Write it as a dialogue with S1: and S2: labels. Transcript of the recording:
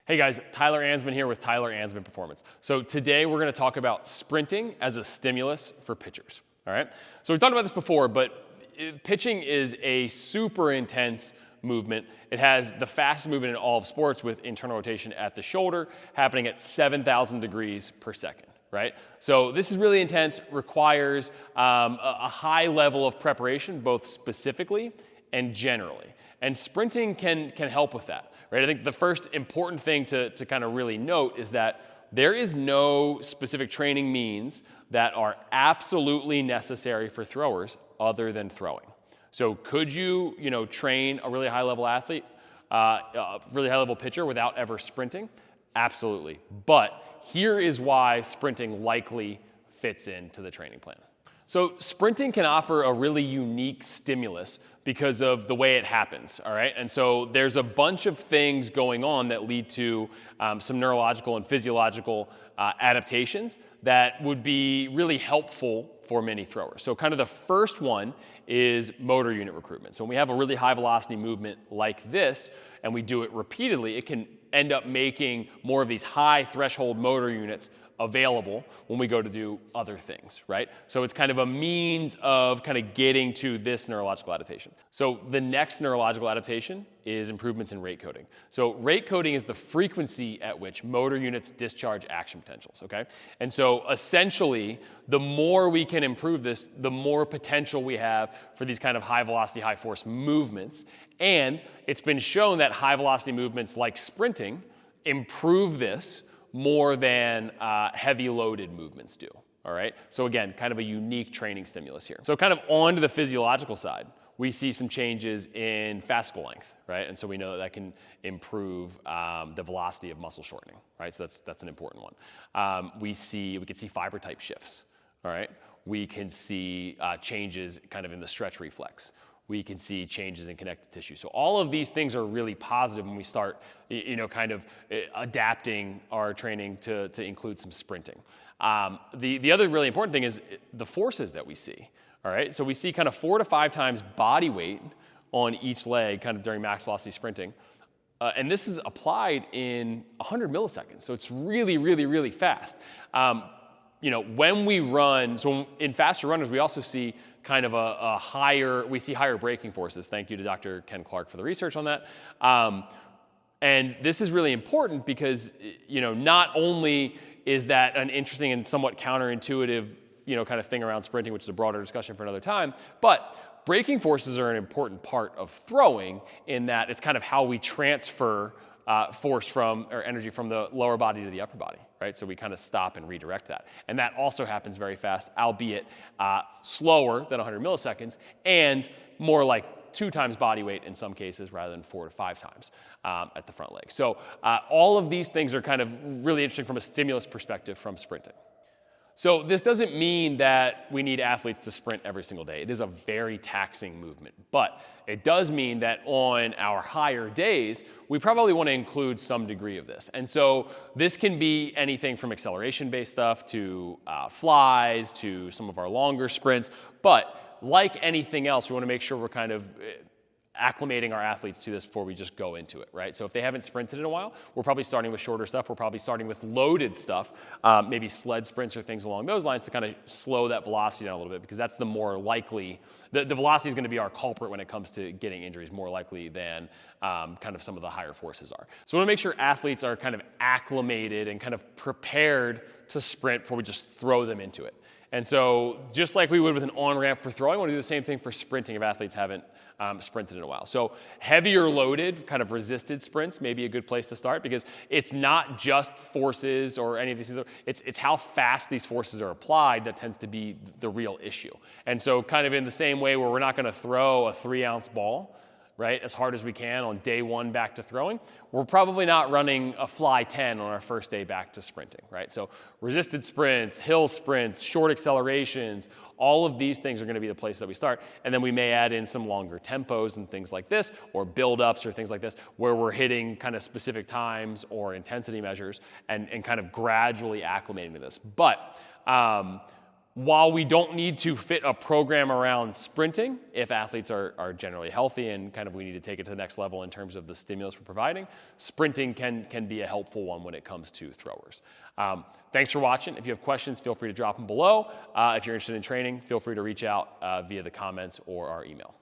S1: Hey guys, Tyler Ansman here with Tyler Ansman Performance. So today we're going to talk about sprinting as a stimulus for pitchers. All right. So we've talked about this before, but pitching is a super intense movement. It has the fastest movement in all of sports with internal rotation at the shoulder happening at 7,000 degrees per second. Right? So this is really intense, requires a high level of preparation, both specifically and generally. And sprinting can help with that. Right? I think the first important thing to kind of really note is that there is no specific training means that are absolutely necessary for throwers other than throwing. So could you train a really high level athlete, a really high level pitcher without ever sprinting? Absolutely. But here is why sprinting likely fits into the training plan. So sprinting can offer a really unique stimulus because of the way it happens, all right? And so there's a bunch of things going on that lead to some neurological and physiological adaptations that would be really helpful for many throwers. So kind of the first one is motor unit recruitment. So when we have a really high velocity movement like this, and we do it repeatedly, it can end up making more of these high threshold motor units available when we go to do other things, right? So it's kind of a means of kind of getting to this neurological adaptation. So the next neurological adaptation is improvements in rate coding. So rate coding is the frequency at which motor units discharge action potentials, okay? And so essentially, the more we can improve this, the more potential we have for these kind of high velocity, high force movements. And it's been shown that high velocity movements like sprinting improve this more than heavy loaded movements do, all right? So again, kind of a unique training stimulus here. So kind of on to the physiological side, we see some changes in fascicle length, right? And so we know that can improve the velocity of muscle shortening, right? So that's an important one. We can see fiber type shifts, all right? We can see changes kind of in the stretch reflex. We can see changes in connective tissue. So all of these things are really positive when we start, kind of adapting our training to include some sprinting. The other really important thing is the forces that we see, all right? So we see kind of 4 to 5 times body weight on each leg kind of during max velocity sprinting. And this is applied in 100 milliseconds. So it's really, really, really fast. When we run, so in faster runners, we also see kind of we see higher braking forces. Thank you to Dr. Ken Clark for the research on that. And this is really important because, not only is that an interesting and somewhat counterintuitive, kind of thing around sprinting, which is a broader discussion for another time, but braking forces are an important part of throwing in that it's kind of how we transfer force or energy from the lower body to the upper body, right? So we kind of stop and redirect that. And that also happens very fast, albeit slower than 100 milliseconds and more like 2 times body weight in some cases rather than 4 to 5 times at the front leg. So all of these things are kind of really interesting from a stimulus perspective from sprinting. So this doesn't mean that we need athletes to sprint every single day. It is a very taxing movement, but it does mean that on our higher days, we probably want to include some degree of this. And so this can be anything from acceleration-based stuff to flies to some of our longer sprints. But like anything else, we want to make sure we're kind of acclimating our athletes to this before we just go into it, right? So if they haven't sprinted in a while, we're probably starting with shorter stuff. We're probably starting with loaded stuff, maybe sled sprints or things along those lines to kind of slow that velocity down a little bit because that's the more likely, the velocity is going to be our culprit when it comes to getting injuries more likely than kind of some of the higher forces are. So we want to make sure athletes are kind of acclimated and kind of prepared to sprint before we just throw them into it. And so just like we would with an on-ramp for throwing, we want to do the same thing for sprinting if athletes haven't sprinted in a while. So heavier loaded, kind of resisted sprints may be a good place to start because it's not just forces or any of these things. It's how fast these forces are applied that tends to be the real issue. And so kind of in the same way where we're not going to throw a 3-ounce ball, right, as hard as we can on day 1 back to throwing, we're probably not running a fly 10 on our first day back to sprinting, right? So resisted sprints, hill sprints, short accelerations, all of these things are going to be the place that we start. And then we may add in some longer tempos and things like this, or build-ups or things like this, where we're hitting kind of specific times or intensity measures and kind of gradually acclimating to this. But While we don't need to fit a program around sprinting, if athletes are generally healthy and kind of we need to take it to the next level in terms of the stimulus we're providing, sprinting can be a helpful one when it comes to throwers. Thanks for watching. If you have questions, feel free to drop them below. If you're interested in training, feel free to reach out via the comments or our email.